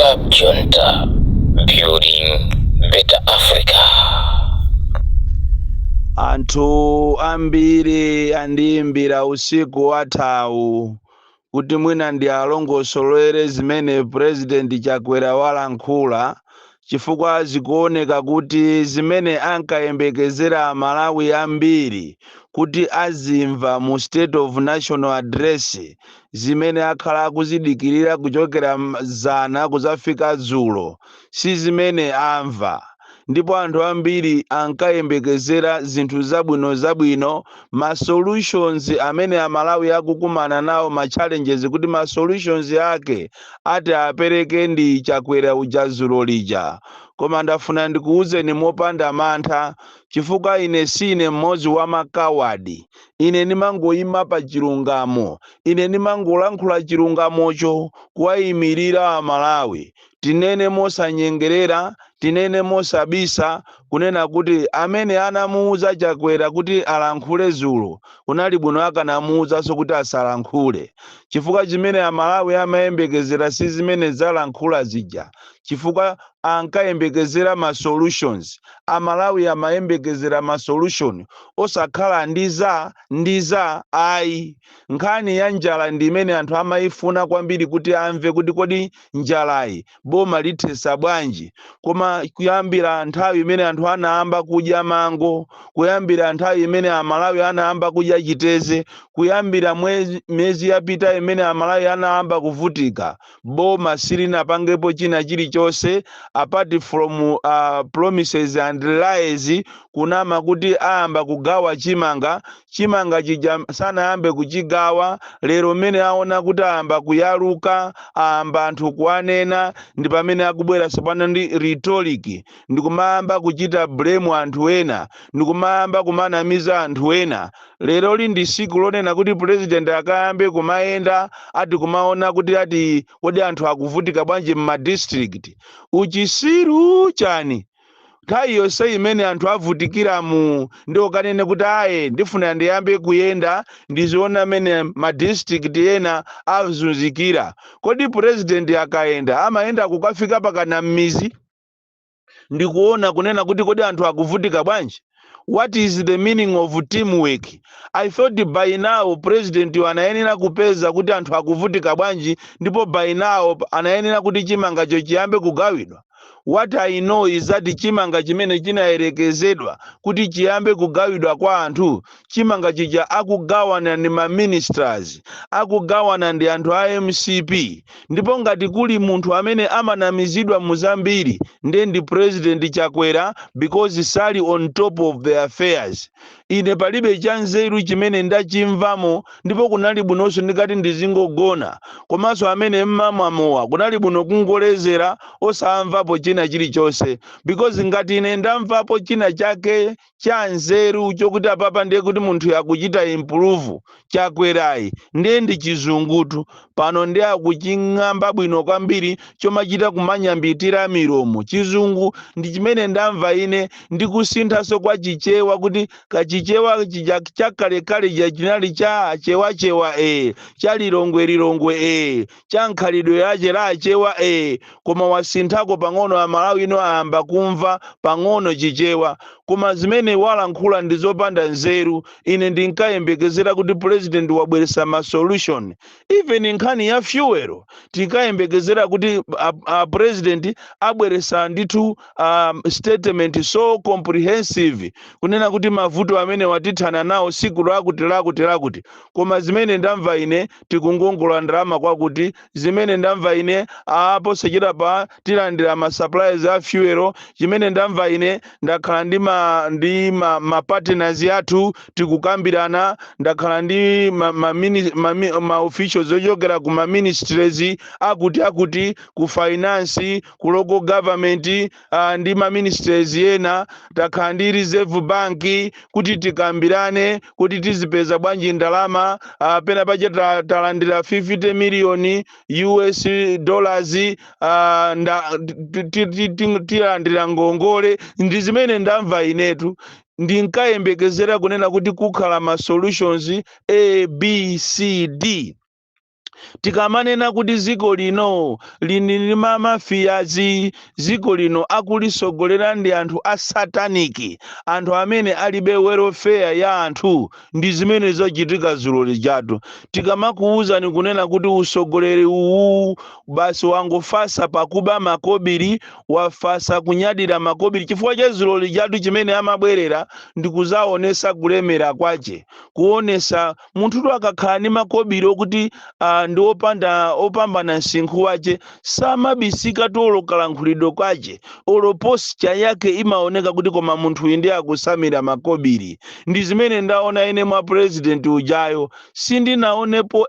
Club Junta, building better Africa. Anthu ambiri andiyimbira usiku wathawu kuti mwina ndi alongosolere zimene President Chakwera walankhula, chifukwa zikuoneka kuti zimene ankayembekezera Amalawi ambiri kuti azimva mu State of National Address zimene akhala akuzidikirira kuchokera zana kuzafika dzulo si zimene amva. Ndipo anthu ambiri ankayembekezera zinthu zabwino ma solutions amene Amalawi akukumana nawo, ma challenges kuti ma solutions yake ati apereke ndi Chakwera uja dzulo lija. Koma ndafuna ndikuwuzeni mopanda mantha, chifukwa ine sine mmodzi wa makawadi. Ine ndimangoyima pa chilungamo, ine ndimangolankhula chilungamocho kuwayimirira Amalawi. Tinene mosanyengerera, tinene mosabisa, kunena kuti amene anamuuza Chakwera kuti alankhule dzulo kunali bwino akanamuuzanso kuti asalankhule, chifukwa chimene Amalawi amayembekezera si zimene zalankhula zija, chifukwa ankayembekezera ma solutions. Amalawi amayembekezera ma solution osakhala ndiza ayi. Nkhani ya njala ndi imene anthu amayifuna kwambiri kuti amve kuti kodi njalayi boma lithesa bwanji. Koma kuyambira nthawi imene anthu anayamba kudya mango, kuyambira nthawi imene Amalawi anayamba kudya chiteze, kuyambira mwezi yapita imene Amalawi anayamba kuvutika, boma silinapangepo china chilichonse apart from promises and lies, kunama kuti ayamba kugawa chimanga chija sanayambe kuchigawa. Lero mene aona kuti ayamba kuyaluka, ayamba anthu kuanena, ndi pamene akubwera sopano ndi rhetoric, ndikumayamba kuchita blame anthu ena, ndikumayamba kumanamiza anthu ena. Lero ndi siku lonena kuti president akayambe kumayenda ati kumaona kuti ati kodi anthu akuvutika bwanji mma district. Uchisiru chani nthawi yonse imene anthu avutikira mu ndio kanene kuti aye ndifuna ndiyambe kuyenda ndiziona mene ma district ena azunzikira. Kodi president akayenda amayenda kukafika pakana m'mizi ndikuona kunena kuti kodi anthu akuvutika bwanji? What is the meaning of teamwork? I thought by now president anayenera kupeza kuti anthu akuvutika bwanji, ndipo by now anayenera kuti chimangacho chiyambe kugawidwa. What I know is that chimanga chimene chinayerekezedwa kuti chiyambe kugawidwa kwa anthu, chimanga chija akugawana ndi ma ministers, akugawana ndi anthu a MCP. Ndipo ngati kuli munthu amene amanamizidwa muzambiri ndi President Chakwera because sali on top of the affairs. Ine palibe chanzeru chimene ndachimvamo, ndipo kunali bwinonso ndikati ndizingogona. Komanso amene mmamamowa kunali bwino kungolezera osamvapo china chilichonse, because ngati ine ndamvapo china chake chanzeru chokuti apapa ndiye kuti munthu yakuchita improve Chakwerayi ndiye ndi chizungutu. Pano ndiye akuching'amba bwino kwambiri chomachita kumanyambitira milomo. Chizungu ndi chimene ndamva ine ndikusinthaso kwa chichewa kuti kachichewa chakalekale chinali cha chewa cha lilongwe cha nkhalidwe yache la chewa koma wasinthako pang'ono Amalawi ino ayamba kumva pang'ono chichewa. Koma zimene walankhula ndizopanda nzeru. Ine ndinkayembekezera kuti president wabweresa ma solution. Even nkhani ya fuel tinkayembekezera kuti president abweresa ndithu statement so comprehensive kunena kuti mavuto amene watithana nawo siku lakuti. Koma zimene ndamva ine tikungongola ndalama kwakuti, zimene ndamva ine apo sechera pa tilandira ma supplies a fuel. Chimene ndamva ine ndakhala ndi ma partners athu tikukambirana, ndakhala ndi ma officials ochokera ku ma ministries akuti ku finance, ku local government, ndi ma ministries ena, takhala ndi reserve bank kuti tikambirane kuti tizipeza bwanji ndalama. Pena pache talandira 50 million US dollars tilandira ngongole. Ndi zimene ndamva inetu. Ndinkayembekezera kunena kuti kukhala ma solutions A, B, C, D. tikamanena kuti ziko lino lini mafiyazi, ziko lino akulisogolera ndi anthu asataniki, anthu amene alibe welfare ya anthu, ndi zimene zochitika zulo lijatu. Tikamakuwuzani kunena kuti usogoleri uwu basi wangofasa pakuba makobiri, wafasa kunyadira makobiri, chifukwa cha zulo lijatu chimene amabwerera ndi kuzaonesa kulemera kwache, kuonesa munthu akakhala ni makobiri okuti ndi opambana msinkhu wache, samabisika tolo kalankhulidwe kwache, olo posture yake imaoneka kuti koma munthu uyu ndi akusamira makobiri. Ndi zimene ndaona ine mwa president ujayo, sindinaonepo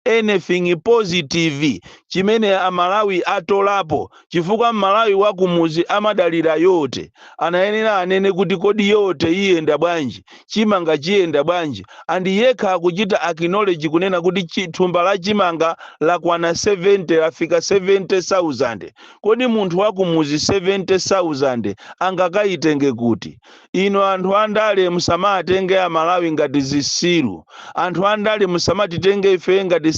anything positive chimene amalawi atolapo, chifukwa Malawi wakumuzi amadalira yote, anayenera anene kuti kodi yote iyenda bwanji, chimanga chiyenda bwanji, andi yekha akuchita acknowledge kunena kuti thumba la chimanga lakwana 70, lafika 70,000. Kodi munthu wakumuzi 70,000 angakaitenge kuti? Ino anthu andale musamatenge amalawi ngati zisiru, anthu andale musamatitenge ife ngati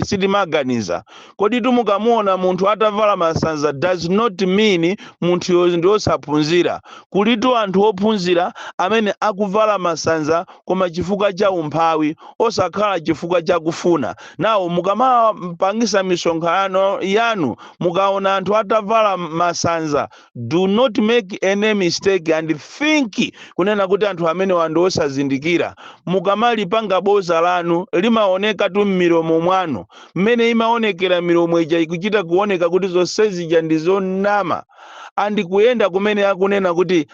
sitimaganiza. Kodi tumukamuona munthu atavala masanza does not mean munthu yozi ndi osaphunzira. Kulitu anthu ophunzira amene akuvala masanza koma chifukwa cha umphawi, osakhala chifukwa cha kufuna. Nawo mukamapangisa misonkhano yanu mukaona anthu atavala masanza, do not make any mistake and think kunena kuti anthu amene wandi osazindikira. Mukamalipanga boza lanu limaoneka tu m'milomo mwanu, mmene imaonekera milomo ija ikuchita kuoneka kuti zonsezija ndi zonama. Andi kuyenda kumene akunena kuti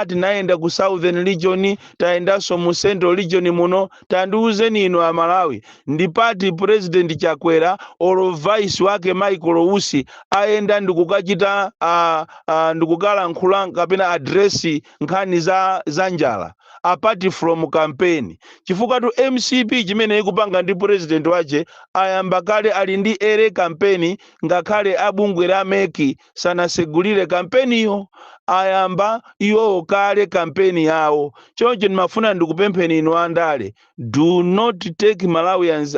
tinaenda ku Southern Region, taendaso mu Central Region muno, tandiuzeni ino amalawi, ndi party President Chakwera olo vice wake Michael Owusi aenda ndikukachita ndikukalankhula kapena address nkhani za njala apart from campaign. Chifukwa tu MCP chimene ikupanga ndi president wache ayamba kale ali ndi ere campaign, ngakhale abungwe la meki sanasegulire campaign yo, ayamba iwo kale campaign yawo. Choncho nimafuna ndikupempheni ino andale, do not take Malawians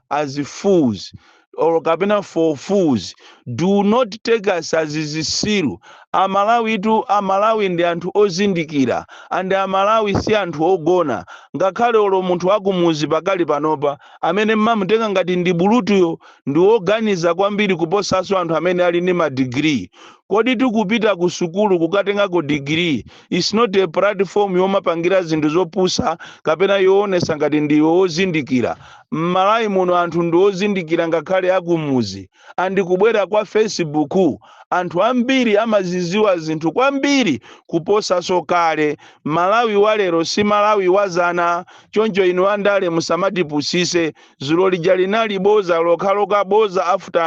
as fools or kapena for fools. Do not take us as zisiru. Amalawi ndi anthu ozindikira, andi amalawi si anthu ogona. Ngakhale olo munthu wakumuzi pakali panopa amene mmamutenga ngati ndi bulutuyo ndi oganiza kwambiri kuposaso anthu amene ali ndi madegree. Kodi tikupita ku sukulu kukatenga ku degree is not a platform yomapangira zinthu zopusa kapena yoonesa ngati ndi ozindikira. Malawi muno anthu ndi ozindikira ngakhale akumuzi. Andi kubwera kwa Facebook anthu ambiri amaziziwa zinthu kwambiri kuposaso kale. Malawi walero si Malawi wazana. Choncho ino andale musamatipusise. Zulo lija linali boza lokaloka, boza after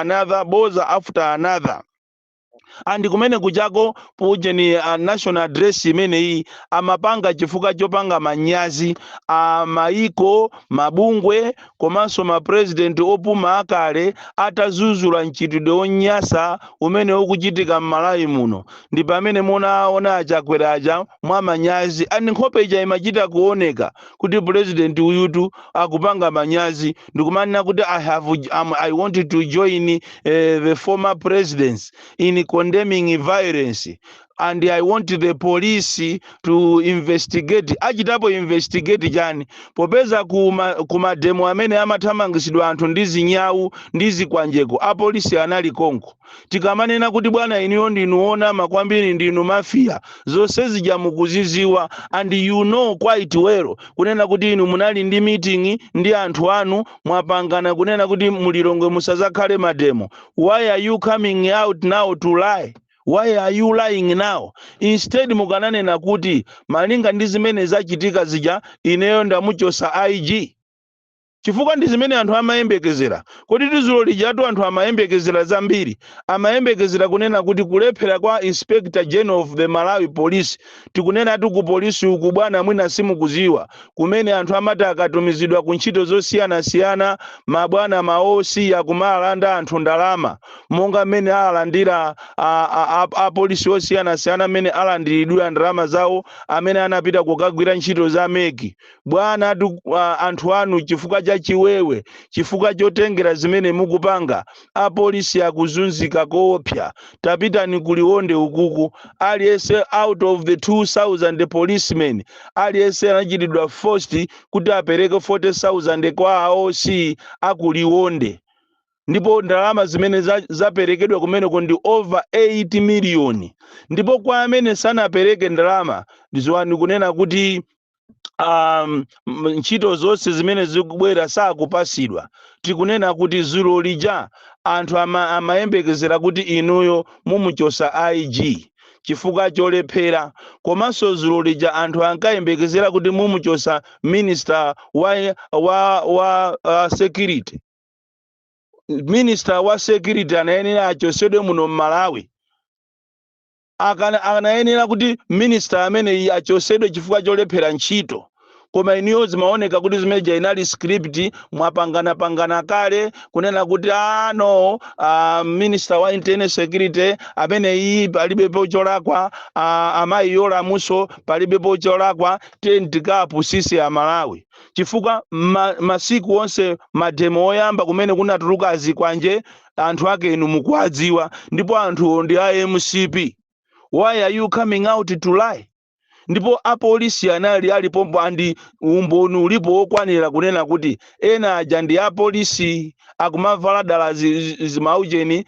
another. Andi kumene kuchako puje ni national address imene iyi amapanga chifukwa chopanga manyazi maiko, mabungwe komanso ma president opuma akale atazuzula nchitidwe onyasa umene ukuchitika m'Malawi muno. Ndi pamene munaona Chakwera aja mwa manyazi andi nkhope ija imachita kuoneka kuti president uyutu akupanga manyazi. Ndikumanena kuti I wanted to join the former presidents in condemning violence, and I want the police to investigate. Achitapo investigate chani popeza kuma demo amene amathamangisidwa anthu ndi zinyawu ndi zikwanjeko apolisi anali konko. Tikamanena kuti bwana iniyo ndinuona makwambiri ndinu mafia, zonse zija mukuziziwa, and you know quite well kunena kuti inu munali ndi meeting ndi anthu anu mwapangana kunena kuti mulilongwe musazakhale mademo. Why are you coming out now to lie? Why are you lying now? Instead mukananena kuti malinga ndi zimene zachitika zija ineyo ndamuchosa IG. Chifukwa ndi zimene anthu amayembekezera. Kodi tizulo lijatu anthu amayembekezera zambiri. Amayembekezera kunena kuti kulephera kwa Inspector General of the Malawi Police. Tikunena atu ku polisi uku bwana mwina simukuziwa. Kumene anthu amati akatumizidwa ku ntchito zosiyana-siyana, mabwana maosi akumalanda anthu ndalama. Monga mmene alandira apolisi osiyana-siyana mmene alandiridwa ndalama zawo amene anapita kukagwira ntchito za meki. Bwana atu anthu anu chifukwa cha akuchita chiwewe chifukwa chotengera zimene mukupanga. Apolisi akuzunzika koopsa. Tapitani kuliwonde ukuku, aliyense out of the 2000 policemen aliyense anachitidwa forced kuti apereke 40,000 kwa AOC akuliwonde. Ndipo ndalama zimene zaperekedwa kumeneko ndi over 8 million. Ndipo kwa amene sanapereke ndalama ndizoani kunena kuti ntchito zonse zimene zikubwera sakupasidwa. Tikunena kuti zulo lija anthu amayembekezera kuti inuyo mumuchosa IG chifukwa cholephera, komanso zulo lija anthu ankayembekezera kuti mumuchosa minister wa security. Minister wa security anayenera achosedwe muno Malawi. Anayenera kuti minister amene achosedwe chifukwa cholephera ntchito. Koma iniyo zimaoneka kuti zimeja inali script mwapangana kale kunena kuti no minister wa internal security amene iyi palibe pocholakwa, amayi yola muso palibe pocholakwa, tikapu sisi ya Malawi. Chifukwa masiku onse mademo oyamba kumene kunatuluka azikwanje anthu ake inu mukwadziwa, ndipo anthu ndi MCP. Why are you coming out to lie? Ndipo apolisi anali alipompo andi umboni ulipo wokwanira kunena kuti ena aja ndi apolisi akumavala dala zimaujeni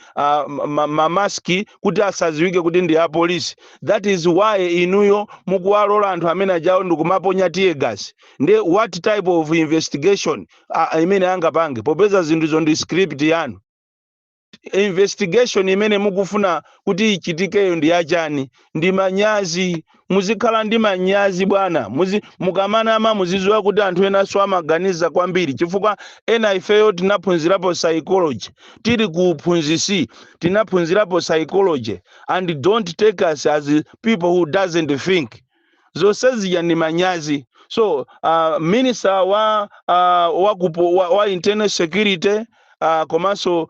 mamaski kuti asaziwike kuti ndi apolisi. That is why inuyo mukuwalola anthu amene ajawo ndikumaponya tear gas. Nde what type of investigation imene angapange popeza zinthuzo ndi script yanu? Investigation imene mukufuna kuti ichitikeyo ndi yachani? Ndi manyazi. Muzikhala ndi manyazi bwana. Mukamanama muziziwa kuti anthu ena so amaganiza kwambiri chifukwa ena ifeyo tinaphunzirapo psychology. Tili kuphunzisi tinaphunzirapo psychology, and don't take us as people who doesn't think. Zonsezi ndi manyazi. So minister wa internal security komanso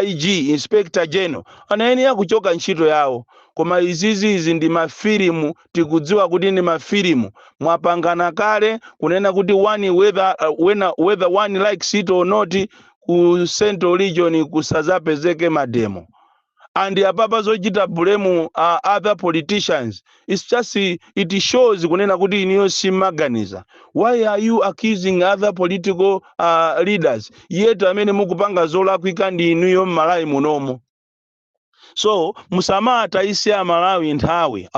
IG inspector general anayenera kuchoka ntchito yawo. Koma izi ndi mafilimu, tikudziwa kuti ndi mafilimu mwapangana kale kunena kuti whether one likes it or not ku Central Region kusazapezeke mademo. And apapa zochita blame other politicians. It's just it shows kunena kuti iniyo simaganiza. Why are you accusing other political leaders? Yet amene mukupanga zolakwika ndi inuyo Malawi munomo. So musamata isi ya Malawi nthawi.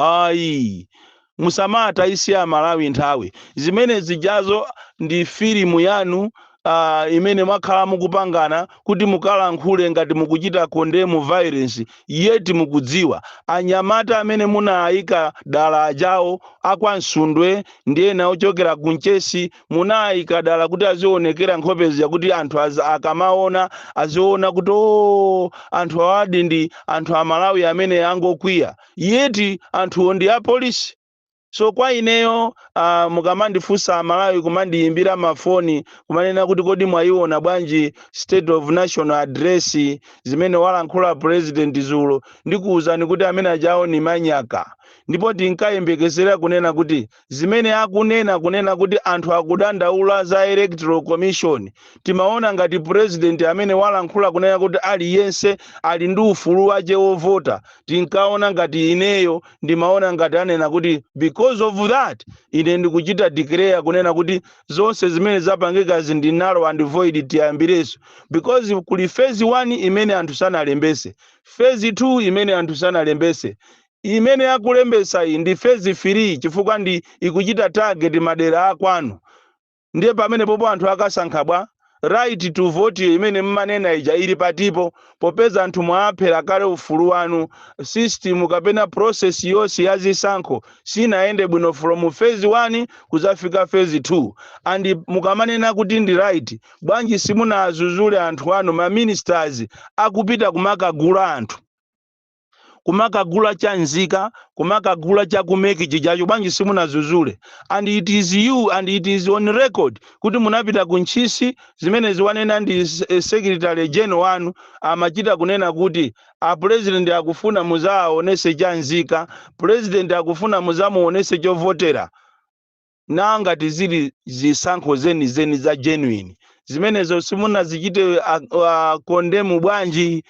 Musamata isi ya Malawi nthawi. Zimene zijazo ndi filimu yanu imene mwakhala mukupangana kuti mukalankhule ngati mukuchita condemn violence, yeti mukudziwa anyamata amene munaayika dala ajawo akwansundwe ndiye na ochokera kunchesi munaayika dala kuti azionekera nkhope zija kuti anthu akamaona aziona kuti anthu awadi ndi anthu a Malawi amene angokwiya, yeti anthu ndi apolisi. So kwa ineyo mukamandifunsa Malawi kumandiyimbira mafoni kumanena kuti kodi mwayiona bwanji state of national address zimene walankhula president Zulu, ndikuwuzani kuti amene ajawo ni manyaka. Ndipo tinkayembekezera kunena kuti zimene akunena kunena kuti anthu akudandaula za electoral commission, timaona ngati president amene walankhula kunena kuti aliyense ali ndi ufulu wache wovota, tinkaona ngati ineyo ndimaona ngati anena kuti because of that ine ndikuchita declare kunena kuti zonse zimene zapangika ndi null and void tiyambireso, because kuli phase 1 imene anthu sanalembese, phase 2 imene anthu sanalembese, imene yakulembesa iyi ndi phase 3 chifukwa ndi ikuchita target madera akwanu. Ndiye pamene popo anthu akasankha bwa right to vote imene mmanena ija ili patipo, popeza anthu mwaphera kale ufulu wanu, system kapena process yonse yazisankho sinaende bwino from phase 1 kuzafika phase 2. And mukamanena kuti ndi right, bwanji simunazuzule anthu anu ma ministers akupita kumakagula anthu, kumakagula cha nzika, kumakagula cha kumeki chijacho, bwanji simunazuzule. And it is you and it is on record kuti munapita kunchisi zimene ziwanena ndi secretary general wanu amachita kunena kuti president akufuna muzaonese cha nzika, president akufuna muzamuonese chovotera. nanga tizili zisankho zeni za genuine zimenezo simunazichite kondemu bwanji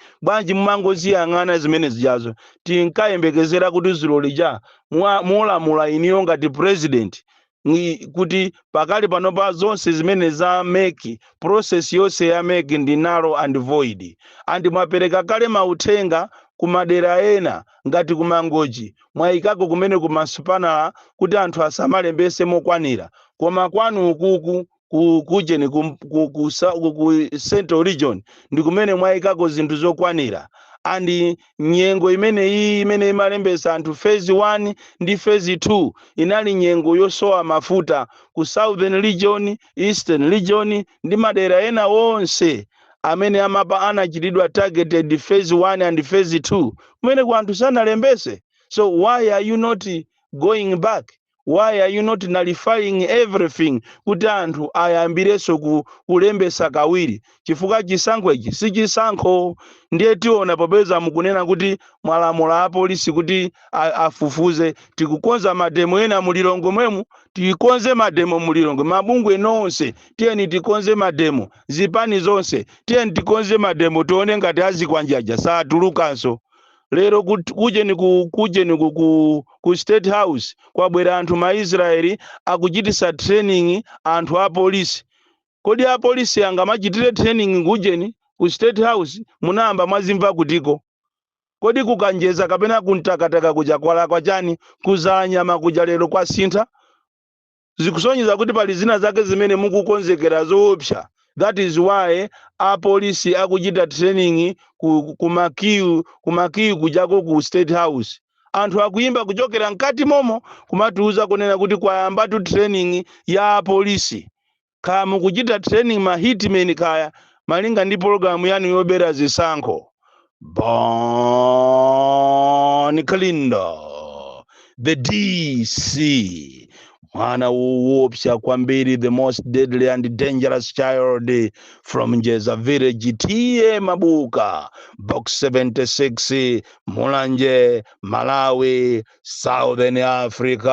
mumangoziyang'ana zimene zijazo tinkayembekezera kuti zilolija mulamula iniyo ngati president kuti pakali panopa zonse zimene za meki process yonse ya meki ndi null and void andi mwapereka kale mauthenga kumadera ena ngati kumangoji mwayikako kumene kumasupanala kuti anthu asamalembese mokwanira koma kwanu ukuku kujeni ku Central Region ndi kumene mwayikako zinthu zokwanira andi nyengo imene imalembesa anthu phase 1 ndi phase 2 inali nyengo yosowa mafuta ku Southern Region, Eastern Region ndi madera ena wonse amene amapa anachitidwa targeted phase 1 and phase 2 kumene ku anthu sanalembese. So why are you not going back? Why are you not nullifying everything kuti anthu ayambireso kulembesa kawiri chifukwa chisankho ichi si chisankho ndiye tiona popeza mukunena kuti mwalamula apolisi kuti afufuze tikukonza mademo ena mulilongo mwemu tikonze mademo mulilongo mabungwe nonse tiyeni tikonze mademo zipani zonse tiyeni tikonze mademo tione ngati azikwanjaja satulukanso lero kujeni ku State House kwabwera anthu maIsraeli akuchitisa training anthu a polisi. Kodi a polisi angamachitire training kujeni ku State House munamba mwazimva kutiko? Kodi kukanjeza kapena kuntakataka kuja kwala kwa chani kuzala nyama kuja lero kwa sintha? Zikusonyeza kuti pali zina zake zimene mukukonzekera zoopsa. That is why a polisi akuchita training kumakiu kujako ku State House. Anthu akuimba kuchokera nkati momo kumatiuza kunena kuti kwayamba tu training ya polisi. Kaya mukuchita training ma hitmen kaya malinga ndi program yanu yobera zisankho. Bon Kalindo, the DC. Mwana woopsa kwambiri, the most deadly and dangerous child from Njeza Village, T.A. Mabuka, Box 76, Mulanje, Malawi, Southern Africa.